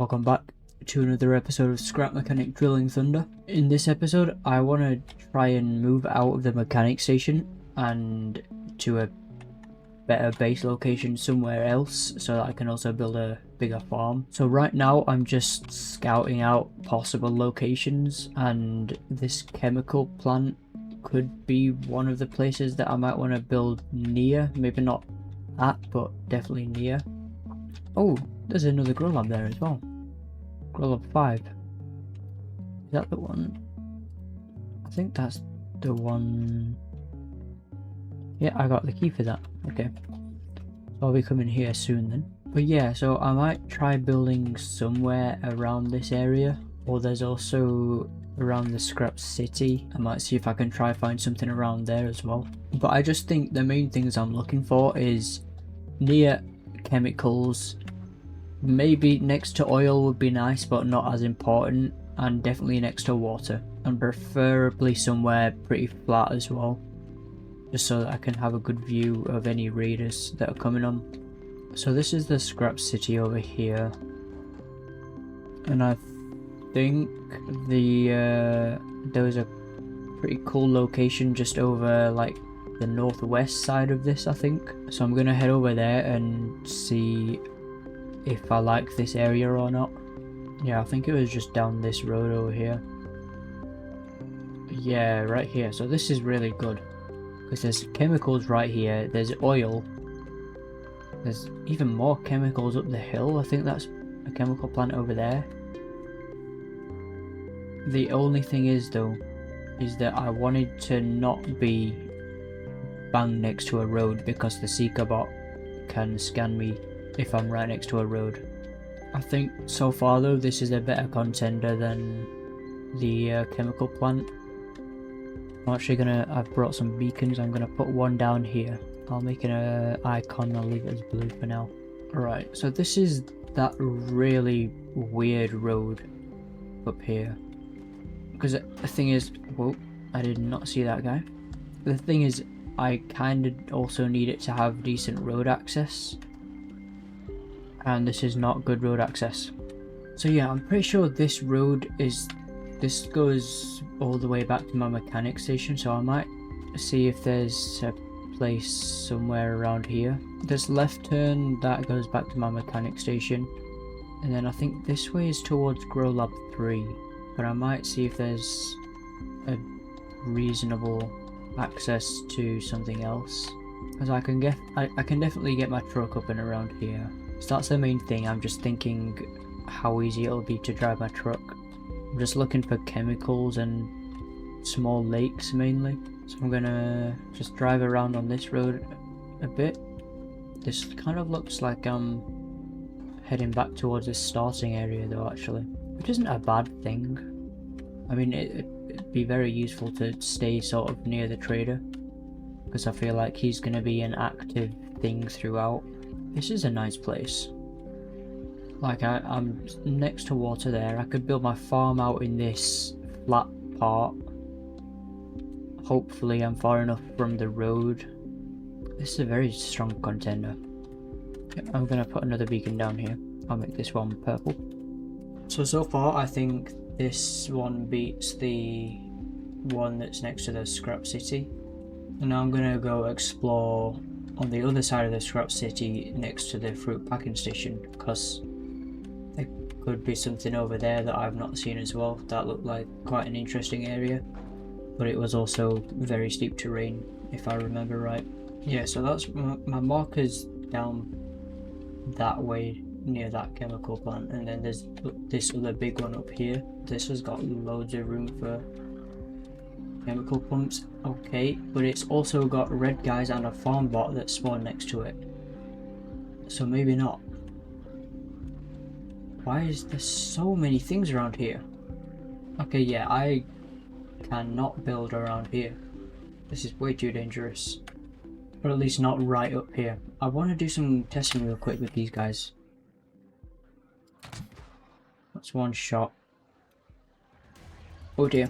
Welcome back to another episode of Scrap Mechanic Drilling Thunder. In this episode, I want to try and move out of the mechanic station and to a better base location somewhere else so that I can also build a bigger farm. So right now I'm just scouting out possible locations, and this chemical plant could be one of the places that I might want to build near. Maybe not at, but definitely near. Oh, there's another grow lab there as well. Grow lab 5. Is that the one? I think that's the one. Yeah, I got the key for that. Okay. So I'll be coming here soon then. But yeah, so I might try building somewhere around this area. Or there's also around the scrap city. I might see if I can try find something around there as well. But I just think the main things I'm looking for is near chemicals. Maybe next to oil would be nice, but not as important, and definitely next to water, and preferably somewhere pretty flat as well, just so that I can have a good view of any raiders that are coming on. So this is the scrap city over here, and I think there was a pretty cool location just over like the northwest side of this, I think. So I'm gonna head over there and see if I like this area or not. Yeah, I think it was just down this road over here. Yeah, right here. So this is really good because there's chemicals right here, there's oil, there's even more chemicals up the hill. I think that's a chemical plant over there. The only thing is though, is that I wanted to not be bang next to a road because the Seeker bot can scan me if I'm right next to a road. I think so far though this is a better contender than the chemical plant. I've brought some beacons. I'm gonna put one down here. I'll make an icon, I'll leave it as blue for now. Alright, so this is that really weird road up here. Because the thing is, whoa, I did not see that guy. The thing is, I kind of also need it to have decent road access. And this is not good road access. So yeah, I'm pretty sure this goes all the way back to my mechanic station, so I might see if there's a place somewhere around here. This left turn, that goes back to my mechanic station, and then I think this way is towards Grow Lab 3, but I might see if there's a reasonable access to something else, because I can definitely get my truck up and around here. So that's the main thing. I'm just thinking how easy it'll be to drive my truck. I'm just looking for chemicals and small lakes mainly. So I'm gonna just drive around on this road a bit. This kind of looks like I'm heading back towards this starting area though actually, which isn't a bad thing. I mean it'd be very useful to stay sort of near the trader, because I feel like he's gonna be an active thing throughout. This is a nice place. Like I'm next to water there. I could build my farm out in this flat part. Hopefully I'm far enough from the road. This is a very strong contender. I'm gonna put another beacon down here. I'll make this one purple. So far I think this one beats the one that's next to the scrap city. And now I'm gonna go explore on the other side of the scrap city next to the fruit packing station, because there could be something over there that I've not seen as well. That looked like quite an interesting area, but it was also very steep terrain if I remember right. Yeah, so that's my markers down that way near that chemical plant, and then there's this other big one up here. This has got loads of room for chemical pumps, okay, but it's also got red guys and a farm bot that spawn next to it, so maybe not. Why is there so many things around here? Okay, yeah, I cannot build around here. This is way too dangerous, or at least not right up here. I want to do some testing real quick with these guys. That's one shot. Oh dear.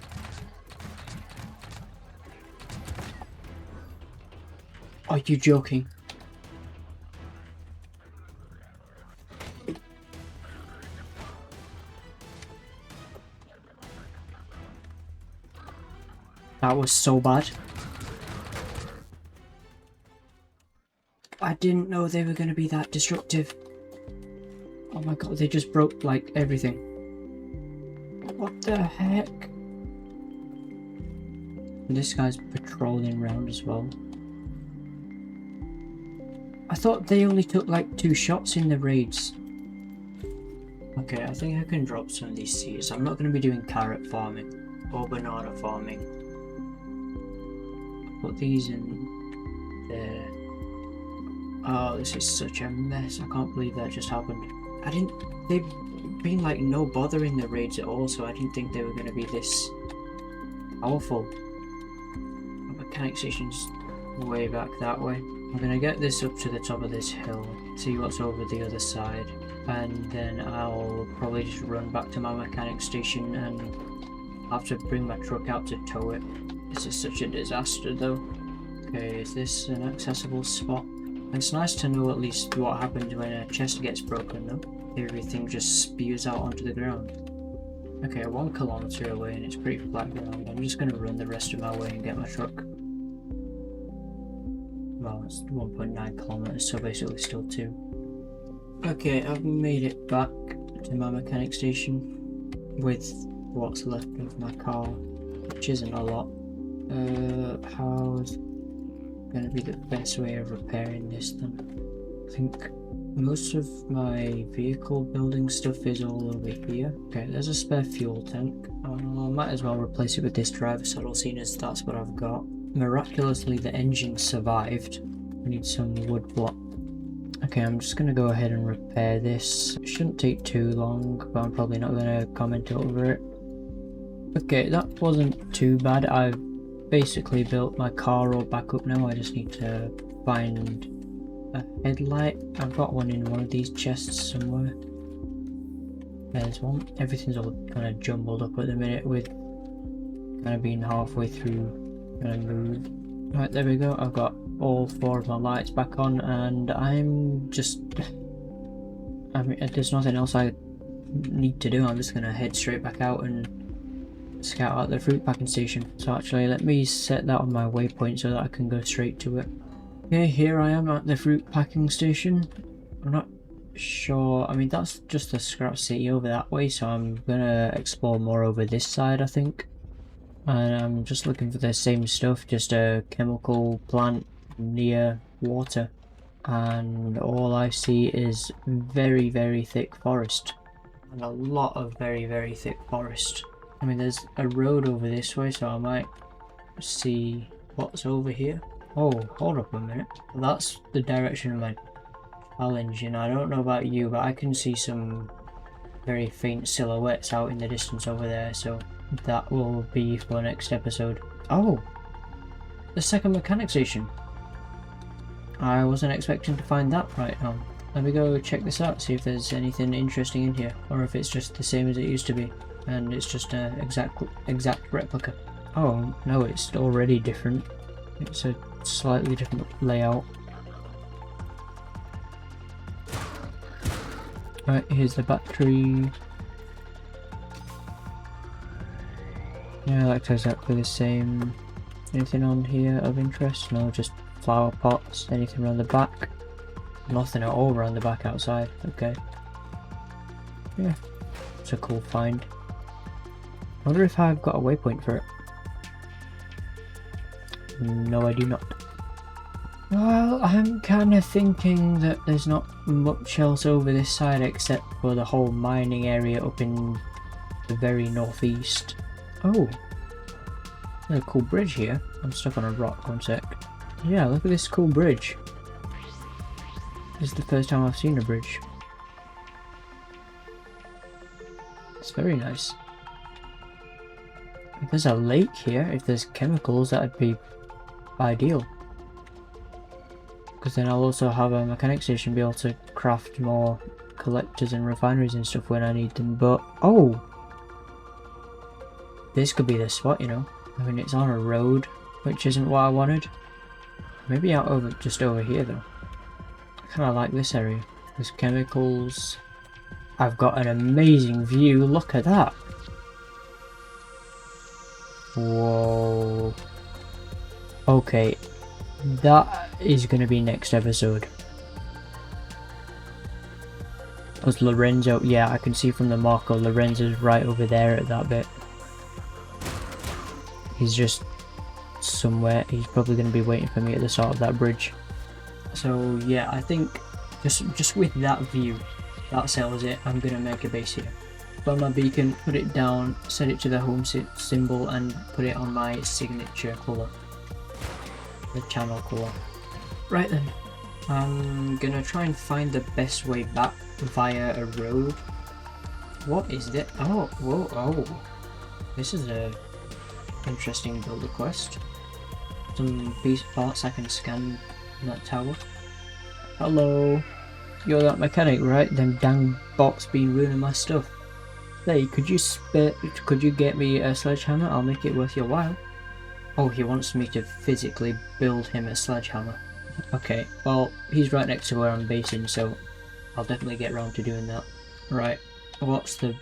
Are you joking? That was so bad. I didn't know they were going to be that destructive. Oh my god, they just broke like everything. What the heck? This guy's patrolling around as well. I thought they only took like 2 shots in the raids. Okay, I think I can drop some of these seeds. I'm not going to be doing carrot farming or banana farming. Put these in there. Oh, this is such a mess. I can't believe that just happened. They've been like no bother in the raids at all, so I didn't think they were going to be this powerful. The mechanic station's way back that way. I'm going to get this up to the top of this hill, see what's over the other side, and then I'll probably just run back to my mechanic station and have to bring my truck out to tow it. This is such a disaster though. Okay, is this an accessible spot? It's nice to know at least what happens when a chest gets broken though. Everything just spews out onto the ground. Okay, 1 kilometer away and it's pretty flat ground. I'm just going to run the rest of my way and get my truck. Well, it's 1.9 kilometers, so basically still 2. Okay, I've made it back to my mechanic station with what's left of my car, which isn't a lot. How's going to be the best way of repairing this then? I think most of my vehicle building stuff is all over here. Okay, there's a spare fuel tank. I might as well replace it with this driver saddle, seeing as that's what I've got. Miraculously, the engine survived. I need some wood block. Okay, I'm just going to go ahead and repair this. It shouldn't take too long, but I'm probably not going to comment over it. Okay, that wasn't too bad. I've basically built my car all back up now. I just need to find a headlight. I've got one in one of these chests somewhere. There's one. Everything's all kind of jumbled up at the minute with kind of being halfway through. Gonna move. Right, there we go. I've got all 4 of my lights back on, and I'm just... I mean, there's nothing else I need to do. I'm just gonna head straight back out and scout out the fruit packing station. So actually, let me set that on my waypoint so that I can go straight to it. Okay, here I am at the fruit packing station. I'm not sure. I mean, that's just the scrap city over that way, so I'm gonna explore more over this side, I think. And I'm just looking for the same stuff, just a chemical plant near water, and all I see is very, very thick forest, and a lot of very, very thick forest. I mean, there's a road over this way, so I might see what's over here. Oh, hold up a minute. That's the direction of my challenge, and I don't know about you, but I can see some very faint silhouettes out in the distance over there, so that will be for next episode. Oh, the second mechanic station. I wasn't expecting to find that right now. Let me go check this out, see if there's anything interesting in here, or if it's just the same as it used to be, and it's just an exact replica. Oh no, it's already different. It's a slightly different layout. Right, here's the battery. Yeah, that turns out to be the same. Anything on here of interest? No, just flower pots. Anything around the back? Nothing at all around the back outside. Okay. Yeah, it's a cool find. I wonder if I've got a waypoint for it. No, I do not. Well, I'm kind of thinking that there's not much else over this side except for the whole mining area up in the very northeast. Oh, there's a cool bridge here. I'm stuck on a rock, 1 sec. Yeah, look at this cool bridge. This is the first time I've seen a bridge. It's very nice. If there's a lake here, if there's chemicals, that'd be ideal. Because then I'll also have a mechanic station, be able to craft more collectors and refineries and stuff when I need them. But, oh! This could be the spot, you know. I mean, it's on a road, which isn't what I wanted. Maybe out over, just over here though. I kind of like this area. There's chemicals. I've got an amazing view. Look at that. Whoa. Okay, that is gonna be next episode. Was Lorenzo? Yeah, I can see from the marker Lorenzo's right over there at that bit. He's just somewhere. He's probably going to be waiting for me at the start of that bridge. So yeah, I think just with that view, that settles it. I'm going to make a base here. Put my beacon, put it down, set it to the home symbol, and put it on my signature colour, the channel colour. Right then, I'm gonna try and find the best way back via a road. What is that? Oh, whoa, oh. This is a interesting builder quest. Some piece parts I can scan in that tower. Hello. You're that mechanic, right? Them dang bots been ruining my stuff. Hey, could you get me a sledgehammer? I'll make it worth your while. Oh, he wants me to physically build him a sledgehammer. Okay, well, he's right next to where I'm basing, so I'll definitely get around to doing that. Right, what's the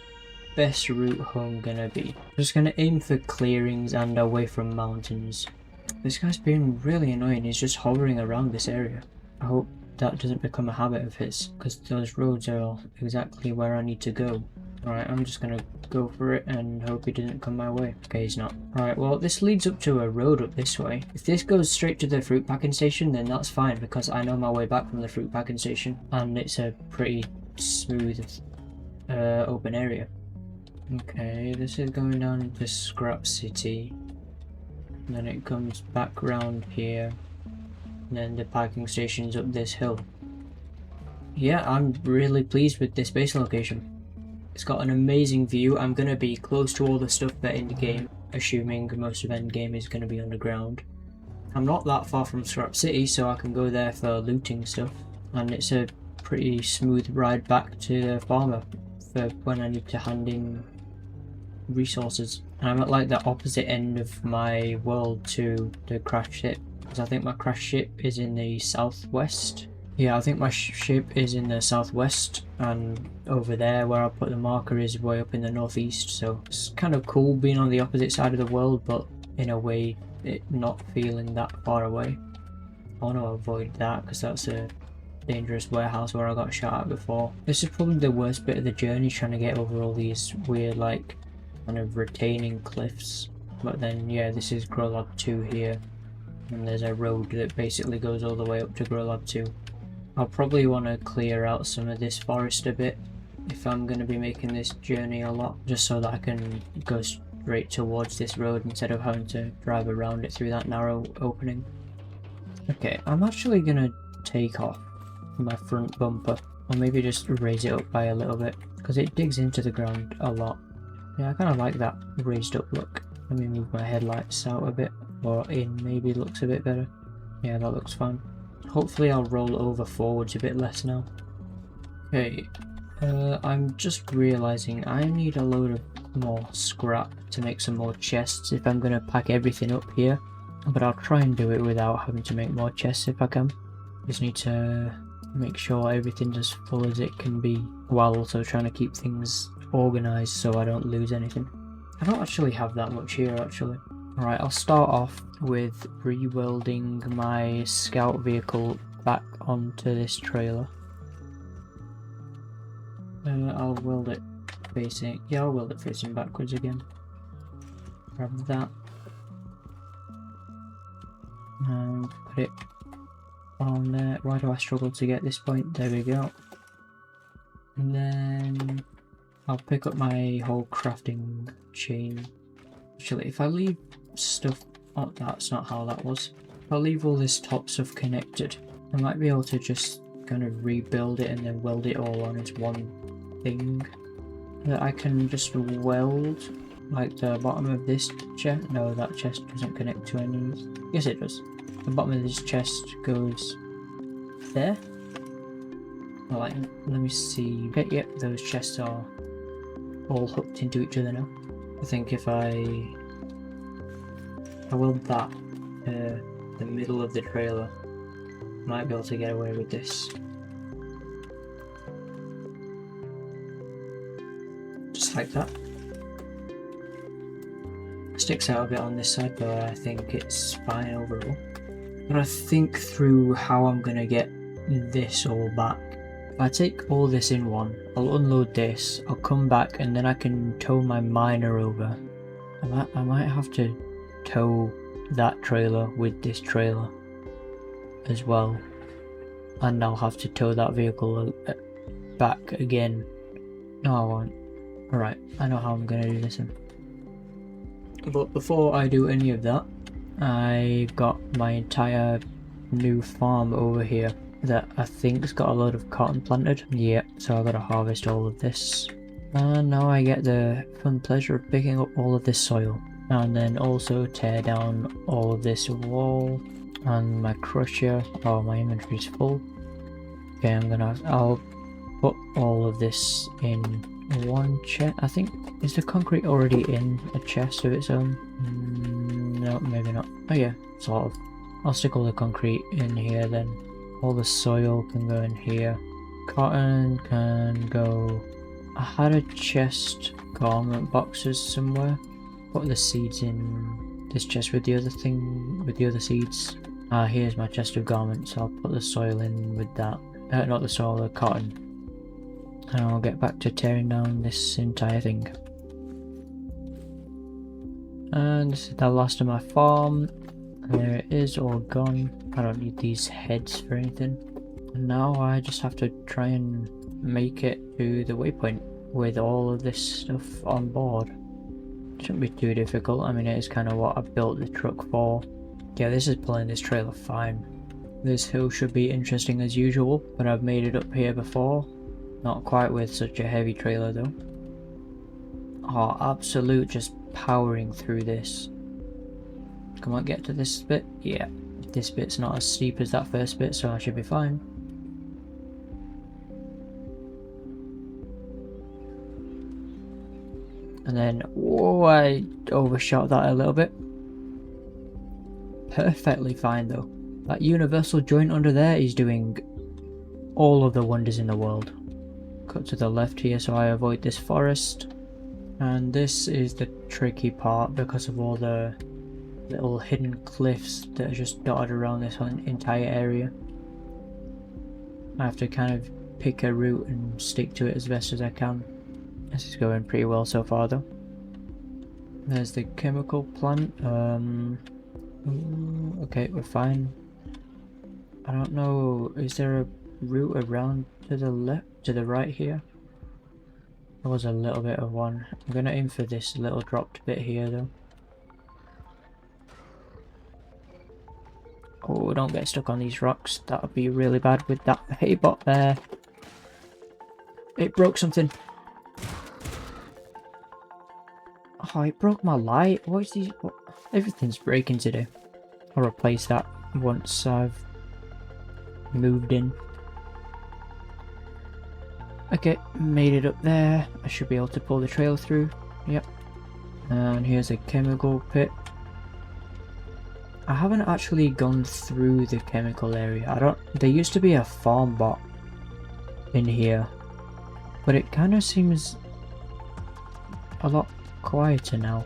best route home gonna be? I'm just gonna aim for clearings and away from mountains. This guy's being really annoying, he's just hovering around this area. I hope that doesn't become a habit of his, because those roads are exactly where I need to go. Alright, I'm just gonna go for it and hope he doesn't come my way. Okay, he's not. Alright, well, this leads up to a road up this way. If this goes straight to the fruit packing station, then that's fine, because I know my way back from the fruit packing station, and it's a pretty smooth, open area. Okay, this is going down into Scrap City. And then it comes back round here. And then the packing station's up this hill. Yeah, I'm really pleased with this base location. It's got an amazing view. I'm going to be close to all the stuff that in the game, assuming most of endgame is going to be underground. I'm not that far from Scrap City, so I can go there for looting stuff. And it's a pretty smooth ride back to the farmer for when I need to hand in resources. And I'm at like the opposite end of my world to the crash ship, because I think my crash ship is in the southwest. Yeah, I think my ship is in the southwest, and over there where I put the marker is way up in the northeast, so it's kind of cool being on the opposite side of the world, but in a way it not feeling that far away. I want to avoid that because that's a dangerous warehouse where I got shot at before. This is probably the worst bit of the journey, trying to get over all these weird like kind of retaining cliffs. But then yeah, this is Grow Lab 2 here, and there's a road that basically goes all the way up to Grow Lab 2. I'll probably want to clear out some of this forest a bit if I'm going to be making this journey a lot, just so that I can go straight towards this road instead of having to drive around it through that narrow opening. Okay, I'm actually going to take off my front bumper, or maybe just raise it up by a little bit, because it digs into the ground a lot. Yeah, I kind of like that raised up look. Let me move my headlights out a bit, or in, maybe looks a bit better. Yeah, that looks fine. Hopefully I'll roll over forwards a bit less now. Okay, I'm just realising I need a load of more scrap to make some more chests if I'm going to pack everything up here. But I'll try and do it without having to make more chests if I can. Just need to make sure everything's as full as it can be, while also trying to keep things organised so I don't lose anything. I don't actually have that much here actually. Alright, I'll start off with re-welding my scout vehicle back onto this trailer. I'll weld it facing, yeah, I'll weld it facing backwards again. Grab that. And put it on there. Why do I struggle to get this point? There we go. And then I'll pick up my whole crafting chain. Actually, if I leave stuff, oh, that's not how that was. If I leave all this top stuff connected, I might be able to just kind of rebuild it and then weld it all on as one thing. I can just weld like the bottom of this chest. No, that chest doesn't connect to any. Yes, it does. The bottom of this chest goes there. Alright, let me see. Okay, yep, those chests are all hooked into each other now. I think if I weld that the middle of the trailer, might be able to get away with this. Just like that. sticks out a bit on this side, but I think it's fine overall. But I think through how I'm gonna get this all back. If I take all this in one, I'll unload this, I'll come back, and then I can tow my miner over. I might have to tow that trailer with this trailer as well, and I'll have to tow that vehicle back again. No, I won't. Alright, I know how I'm gonna do this then. But before I do any of that, I've got my entire new farm over here that I think's got a load of cotton planted. Yeah, so I've got to harvest all of this. And now I get the fun pleasure of picking up all of this soil. And then also tear down all of this wall. And my crusher. Oh, my inventory's full. Okay, I'll put all of this in one chest. I think, is the concrete already in a chest of its own? No, maybe not. Oh yeah, sort of. I'll stick all the concrete in here then. All the soil can go in here. Cotton can go... I had a chest garment boxes somewhere. Put the seeds in this chest with the other thing, with the other seeds. Here's my chest of garments. I'll put the soil in with that. Not the soil, the cotton. And I'll get back to tearing down this entire thing. And this is the last of my farm. There it is, all gone. I don't need these heads for anything. And now I just have to try and make it to the waypoint with all of this stuff on board. Shouldn't be too difficult. I mean, it is kind of what I built the truck for. Yeah, this is pulling this trailer fine. This hill should be interesting as usual, but I've made it up here before. Not quite with such a heavy trailer though. Oh, absolute just powering through this. Come on, get to this bit. Yeah, this bit's not as steep as that first bit, so I should be fine. And then, whoa, I overshot that a little bit. Perfectly fine though. That universal joint under there is doing all of the wonders in the world. Cut to the left here so I avoid this forest. And this is the tricky part because of all the little hidden cliffs that are just dotted around this whole entire area. I have to kind of pick a route and stick to it as best as I can. This is going pretty well so far though. There's the chemical plant. Okay, we're fine. I don't know, is there a route around to the left, to the right here? There was a little bit of one. I'm gonna aim for this little dropped bit here though. Oh, don't get stuck on these rocks. That would be really bad with that hay bot there. It broke something. Oh, it broke my light. What is these? What? Everything's breaking today. I'll replace that once I've moved in. Okay, made it up there. I should be able to pull the trail through. Yep. And here's a chemical pit. I haven't actually gone through the chemical area. There used to be a farm bot in here, but it kind of seems a lot quieter now.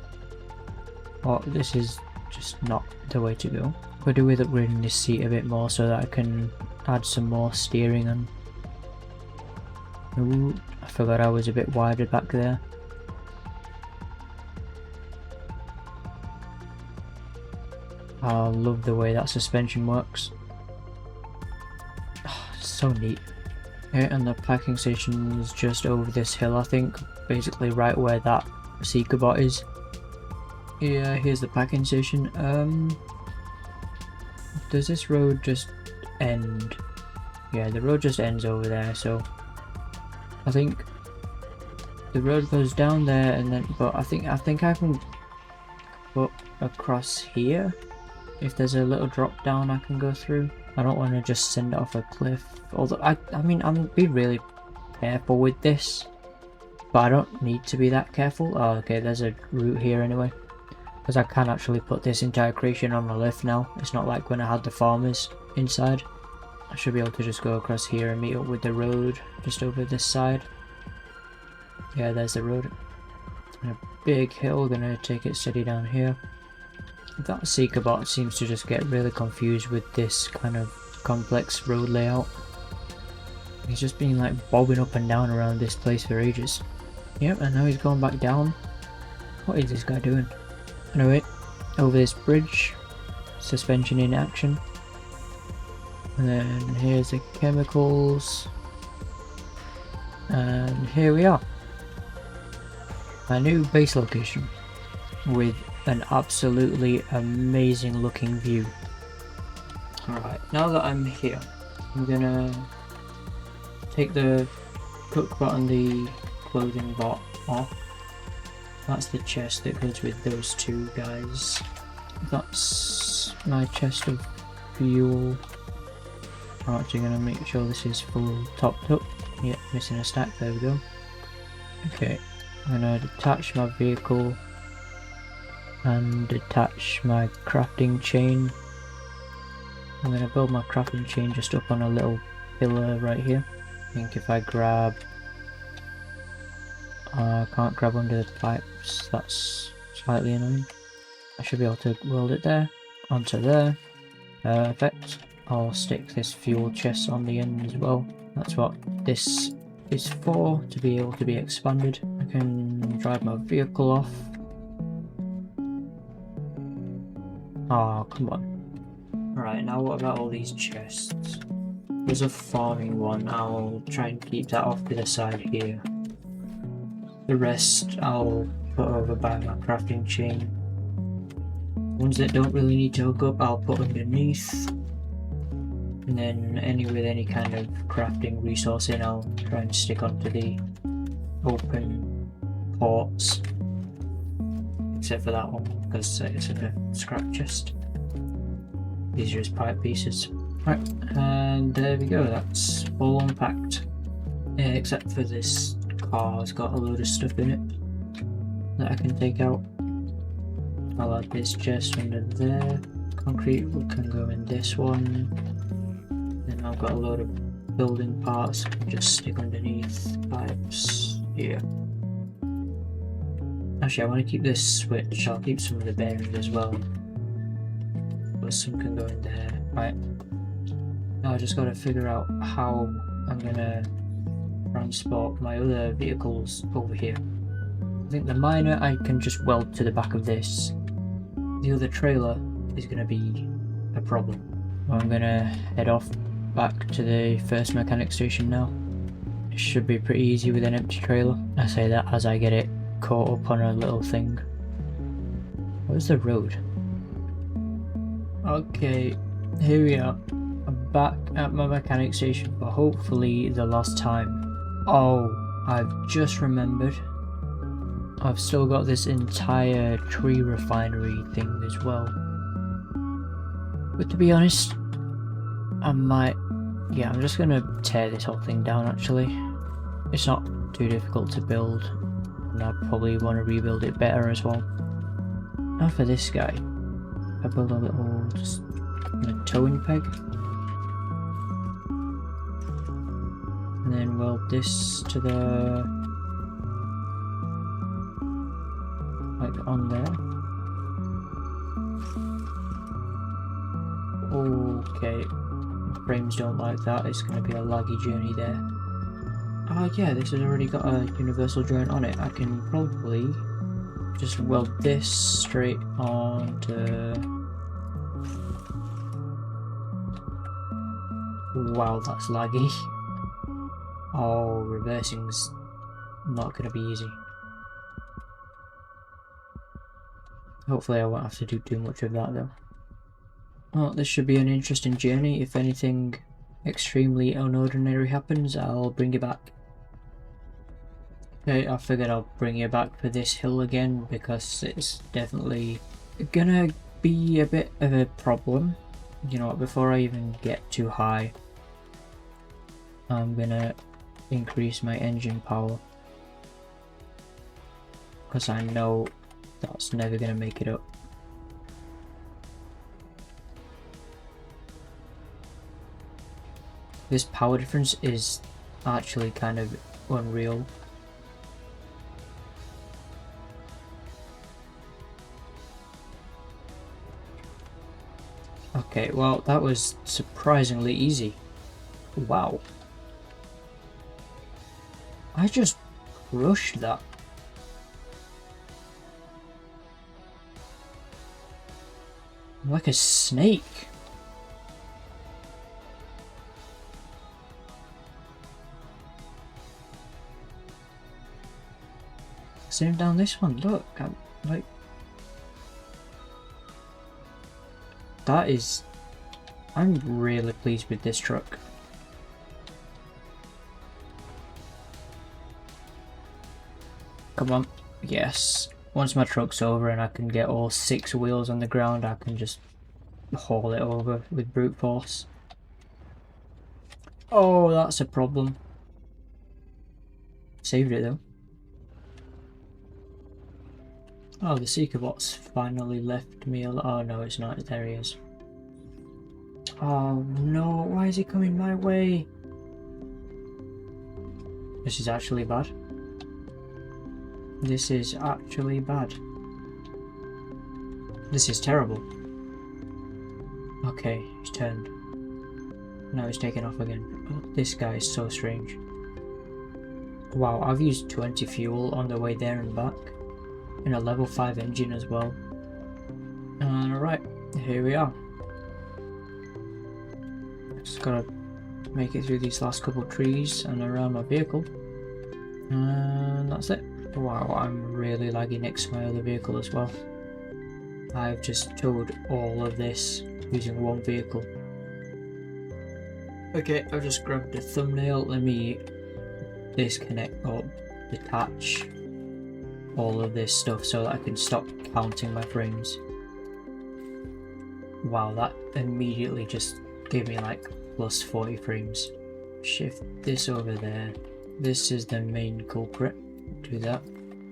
Oh, this is just not the way to go. Could do with upgrading this seat a bit more so that I can add some more steering on. Ooh, I forgot I was a bit wider back there. I love the way that suspension works. Oh, so neat. Okay, and the packing station is just over this hill, I think. Basically right where that Seeker bot is. Yeah, here's the packing station. Does this road just end? Yeah, the road just ends over there, so I think the road goes down there and then, but I think I can put across here. If there's a little drop down I can go through. I don't want to just send it off a cliff. Although I mean I'm being really careful with this, but I don't need to be that careful. Oh, okay, there's a route here anyway. Because I can actually put this entire creation on a lift now. It's not like when I had the farmers inside. I should be able to just go across here and meet up with the road just over this side. Yeah, there's the road. And a big hill, gonna take it steady down here. That Seeker bot seems to just get really confused with this kind of complex road layout. He's just been like bobbing up and down around this place for ages. Yep, and now he's going back down. What is this guy doing? Anyway, over this bridge, suspension in action. And then here's the chemicals. And here we are. My new base location with an absolutely amazing looking view. Alright, now that I'm here, I'm gonna take the cook bot and the clothing bot off. That's the chest that goes with those two guys. That's my chest of fuel. I'm actually gonna make sure this is full topped up. Yep, missing a stack, there we go. Okay, I'm gonna detach my vehicle and detach my crafting chain. I'm gonna build my crafting chain just up on a little pillar right here. I think if I grab... I can't grab under the pipes, that's slightly annoying. I should be able to weld it there, onto there. Perfect. I'll stick this fuel chest on the end as well. That's what this is for, to be able to be expanded. I can drive my vehicle off. Oh, come on. Alright, now what about all these chests? There's a farming one, I'll try and keep that off to the side here. The rest I'll put over by my crafting chain. Ones that don't really need to hook up I'll put underneath. And then with any kind of crafting resource in I'll try and stick onto the open ports. Except for that one because it's in a scrap chest. These are just pipe pieces. Right, and there we go, that's all unpacked. Except for this car, it's got a load of stuff in it that I can take out. I'll add this chest under there. Concrete can go in this one. Then I've got a load of building parts I can just stick underneath pipes here. Actually, I want to keep this switch, I'll keep some of the bearings as well. But some can go in there. Right. Now I just got to figure out how I'm gonna transport my other vehicles over here. I think the miner I can just weld to the back of this. The other trailer is gonna be a problem. I'm gonna head off back to the first mechanic station now. It should be pretty easy with an empty trailer. I say that as I get it caught up on a little thing. Where's the road? Okay, here we are. I'm back at my mechanic station for hopefully the last time. Oh, I've just remembered. I've still got this entire tree refinery thing as well. But to be honest, I'm just gonna tear this whole thing down actually. It's not too difficult to build, and I probably want to rebuild it better as well. Now for this guy, I build a little just a towing peg. And then weld this to the, like on there. Okay, frames don't like that, it's going to be a laggy journey there. Oh yeah, this has already got a universal joint on it. I can probably just weld this straight onto... Wow, that's laggy. Oh, reversing's not going to be easy. Hopefully I won't have to do too much of that though. Well, this should be an interesting journey. If anything extremely unordinary happens, I'll bring you back. Okay, I figured I'll bring you back for this hill again because it's definitely gonna be a bit of a problem. You know what, before I even get too high, I'm gonna increase my engine power because I know that's never gonna make it up. This power difference is actually kind of unreal. Okay, well, that was surprisingly easy. Wow. I just crushed that. I'm like a snake. Same down this one, look, I'm like... That is... I'm really pleased with this truck. Come on, yes. Once my truck's over and I can get all 6 wheels on the ground, I can just haul it over with brute force. Oh, that's a problem. Saved it though. Oh, the Seeker bot's finally left me alone. Oh no, it's not. There he is. Oh no, why is he coming my way? This is actually bad. This is actually bad. This is terrible. Okay, he's turned. Now he's taken off again. Oh, this guy is so strange. Wow, I've used 20 fuel on the way there and back. In a level 5 engine as well. Alright, here we are. Just gotta make it through these last couple trees and around my vehicle. And that's it. Wow, I'm really laggy next to my other vehicle as well. I've just towed all of this using one vehicle. Okay, I've just grabbed the thumbnail. Let me disconnect or detach all of this stuff so that I can stop counting my frames. Wow, that immediately just gave me like plus 40 frames. Shift this over there. This is the main culprit. Do that.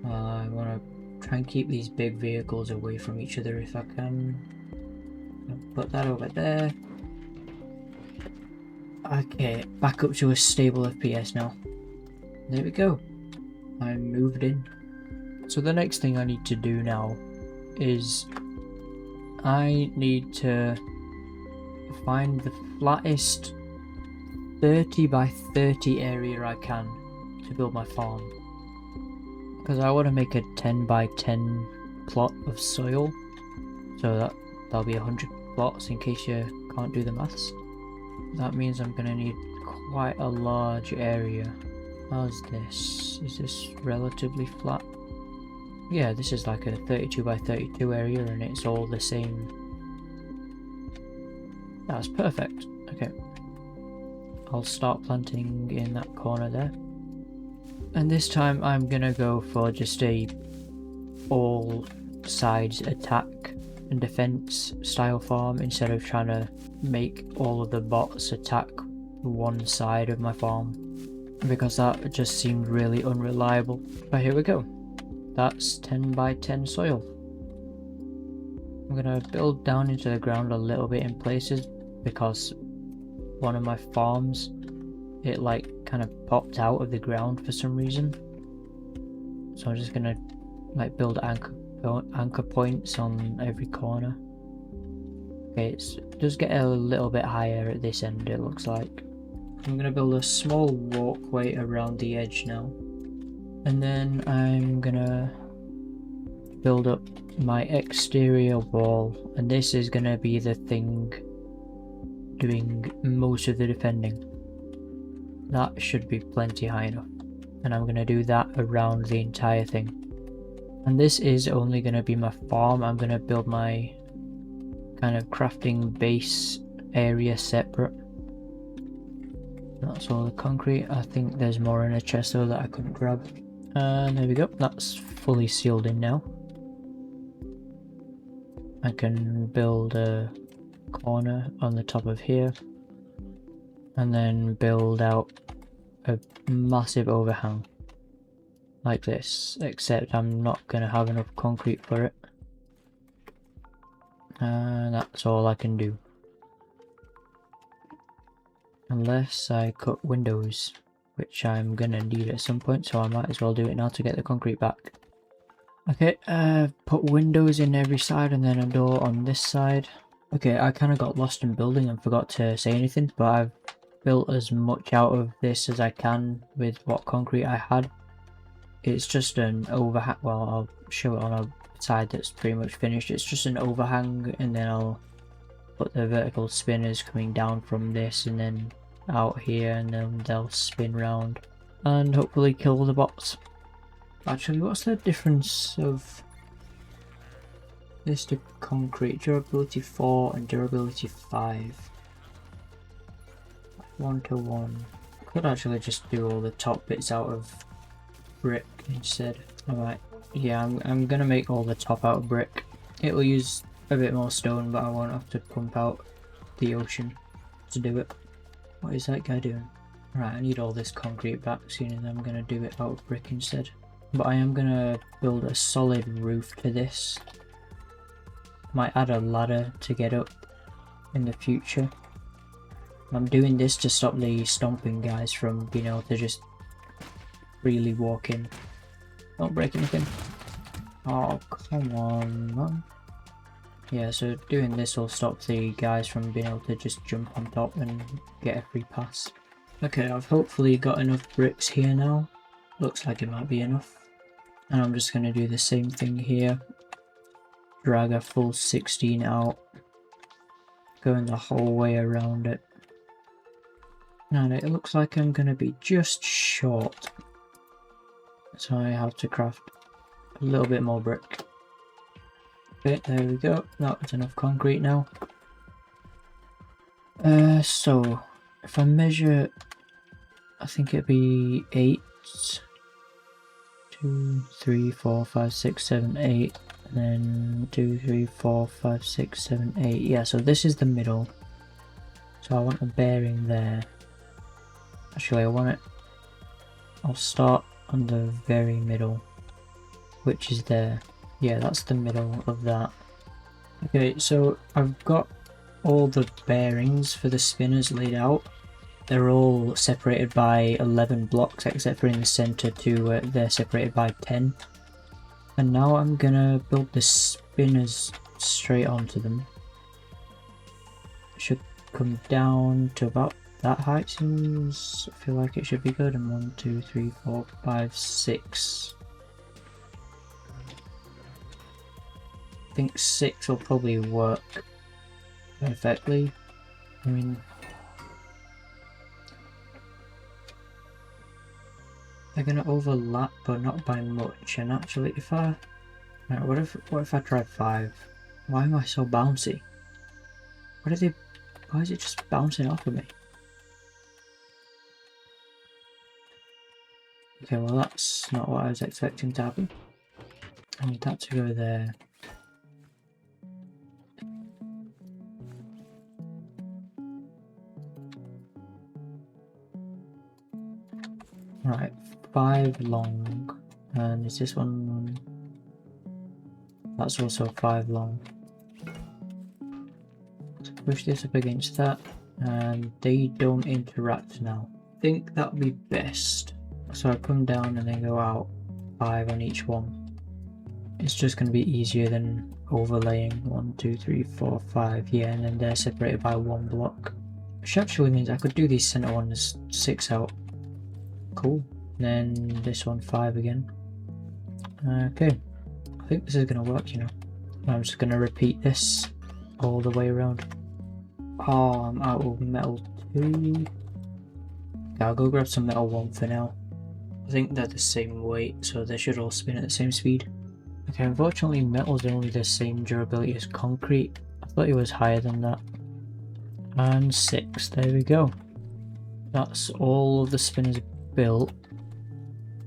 I want to try and keep these big vehicles away from each other if I can. I'll put that over there. Okay, back up to a stable FPS now. There we go. I moved in. So the next thing I need to do now is I need to find the flattest 30 by 30 area I can to build my farm. Because I want to make a 10 by 10 plot of soil. So that'll be 100 plots in case you can't do the maths. That means I'm going to need quite a large area. How's this? Is this relatively flat? Yeah, this is like a 32 by 32 area and it's all the same. That's perfect. Okay. I'll start planting in that corner there. And this time I'm gonna go for just a all sides attack and defense style farm instead of trying to make all of the bots attack one side of my farm, because that just seemed really unreliable. But here we go. That's 10 by 10 soil. I'm gonna build down into the ground a little bit in places because one of my farms, it like kind of popped out of the ground for some reason. So I'm just gonna like build anchor points on every corner. Okay, it does get a little bit higher at this end, it looks like. I'm gonna build a small walkway around the edge now. And then I'm gonna build up my exterior wall, and this is gonna be the thing doing most of the defending. That should be plenty high enough. And I'm gonna do that around the entire thing. And this is only gonna be my farm. I'm gonna build my kind of crafting base area separate. That's all the concrete. I think there's more in a chest though that I couldn't grab. And there we go, that's fully sealed in now. I can build a corner on the top of here and then build out a massive overhang like this, except I'm not going to have enough concrete for it. And that's all I can do. Unless I cut windows, which I'm gonna need at some point, so I might as well do it now to get the concrete back. Okay, put windows in every side and then a door on this side. Okay, I kind of got lost in building and forgot to say anything, but I've built as much out of this as I can with what concrete I had. It's just an overhang. Well, I'll show it on a side that's pretty much finished. It's just an overhang, and then I'll put the vertical spinners coming down from this and then out here, and then they'll spin round and hopefully kill the bots. Actually, what's the difference of this to concrete? Durability 4 and durability 5. 1 to 1. Could actually just do all the top bits out of brick instead. Alright, yeah, I'm gonna make all the top out of brick. It'll use a bit more stone, but I won't have to pump out the ocean to do it. What is that guy doing? Right, I need all this concrete back soon, and I'm gonna do it out of brick instead. But I am gonna build a solid roof to this. Might add a ladder to get up in the future. I'm doing this to stop the stomping guys from being able to just freely walk in. Don't break anything. Oh, come on, man. Yeah, so doing this will stop the guys from being able to just jump on top and get a free pass. Okay, I've hopefully got enough bricks here now. Looks like it might be enough. And I'm just going to do the same thing here. Drag a full 16 out. Going the whole way around it. And it looks like I'm going to be just short. So I have to craft a little bit more brick. Okay, there we go. That's enough concrete now. So if I measure, I think it'd be 8, 2, 3, 4, 5, 6, 7, 8, and then 2, 3, 4, 5, 6, 7, 8. Yeah, so this is the middle. So I want a bearing there. Actually, I'll start on the very middle, which is there. Yeah, that's the middle of that. Okay, so I've got all the bearings for the spinners laid out. They're all separated by 11 blocks, except for in the center too, they're separated by 10. And now I'm gonna build the spinners straight onto them. Should come down to about that height, seems. I feel like it should be good. And 1, 2, 3, 4, 5, 6. I think 6 will probably work perfectly. I mean, they're gonna overlap, but not by much. And actually, if I, right, what if I try 5? Why am I so bouncy? Why is it just bouncing off of me? Okay, well that's not what I was expecting to happen. I need that to go there. Right, 5 long. And is this one? That's also 5 long. So push this up against that, and they don't interact now. I think that would be best. So I come down and then go out 5 on each one. It's just going to be easier than overlaying 1, 2, 3, 4, 5. Yeah, and then they're separated by 1 block. Which actually means I could do these center ones 6 out. Cool. Then this one 5 again. Okay. I think this is going to work, you know. I'm just going to repeat this all the way around. Oh, I'm out of metal 2. Okay, I'll go grab some metal 1 for now. I think they're the same weight, so they should all spin at the same speed. Okay, unfortunately metal's only the same durability as concrete. I thought it was higher than that. And 6, there we go. That's all of the spinners built.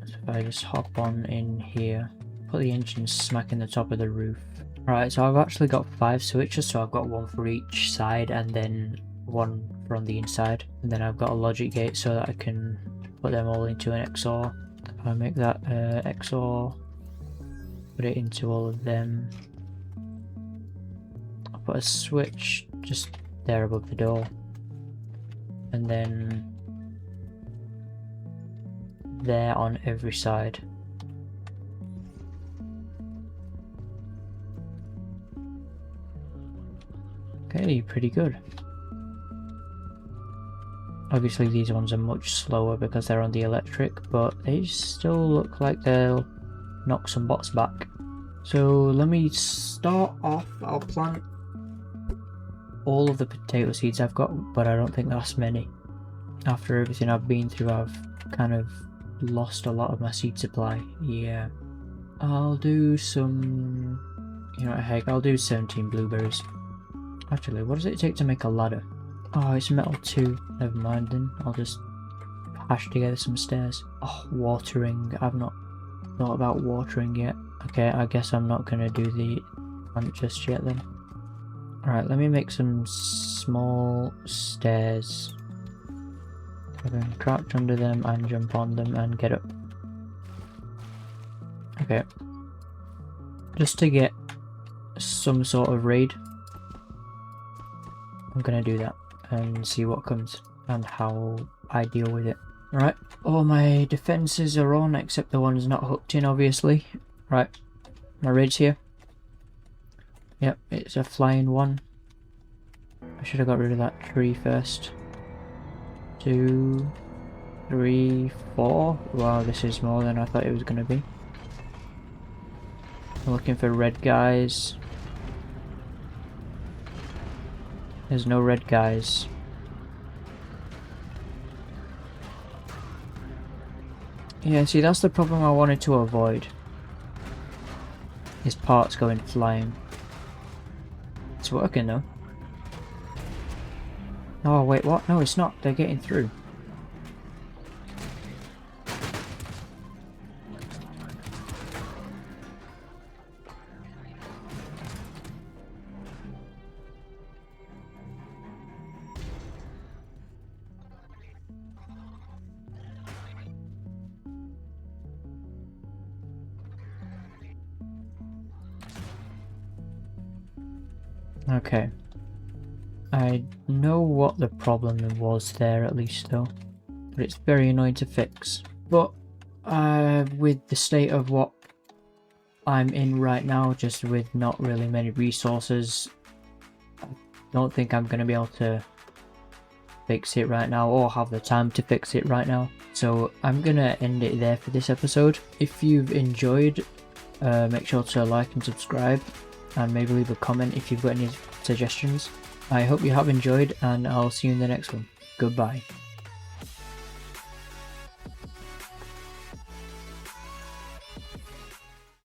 So if I just hop on in here, put the engine smack in the top of the roof. Right, so I've actually got 5 switches, so I've got 1 for each side and then 1 from the inside. And then I've got a logic gate so that I can put them all into an XOR. If I make that XOR, put it into all of them. I'll put a switch just there above the door. And then there on every side. Okay, pretty good. Obviously these ones are much slower because they're on the electric, but they still look like they'll knock some bots back. So let me start off. I'll plant all of the potato seeds I've got, but I don't think that's many. After everything I've been through, I've kind of lost a lot of my seed supply. Yeah. I'll do some... You know what, heck, I'll do 17 blueberries. Actually, what does it take to make a ladder? Oh, it's metal 2. Never mind then. I'll just hash together some stairs. Oh, watering. I've not thought about watering yet. Okay, I guess I'm not gonna do the plant just yet then. Alright, let me make some small stairs. I can crouch under them and jump on them and get up. Okay. Just to get some sort of raid, I'm gonna do that and see what comes and how I deal with it. Right, all my defences are on except the one's not hooked in, obviously. Right, my raid's here. Yep, it's a flying one. I should have got rid of that tree first. 2, 3, 4. Wow, this is more than I thought it was going to be. I'm looking for red guys. There's no red guys. Yeah, see, that's the problem I wanted to avoid. His parts going flying. It's working though. Oh wait, what? No, it's not. They're getting through. Okay. I know what the problem was there at least though, but it's very annoying to fix. But with the state of what I'm in right now, just with not really many resources, I don't think I'm going to be able to fix it right now or have the time to fix it right now. So I'm going to end it there for this episode. If you've enjoyed, make sure to like and subscribe, and maybe leave a comment if you've got any suggestions. I hope you have enjoyed, and I'll see you in the next one. Goodbye.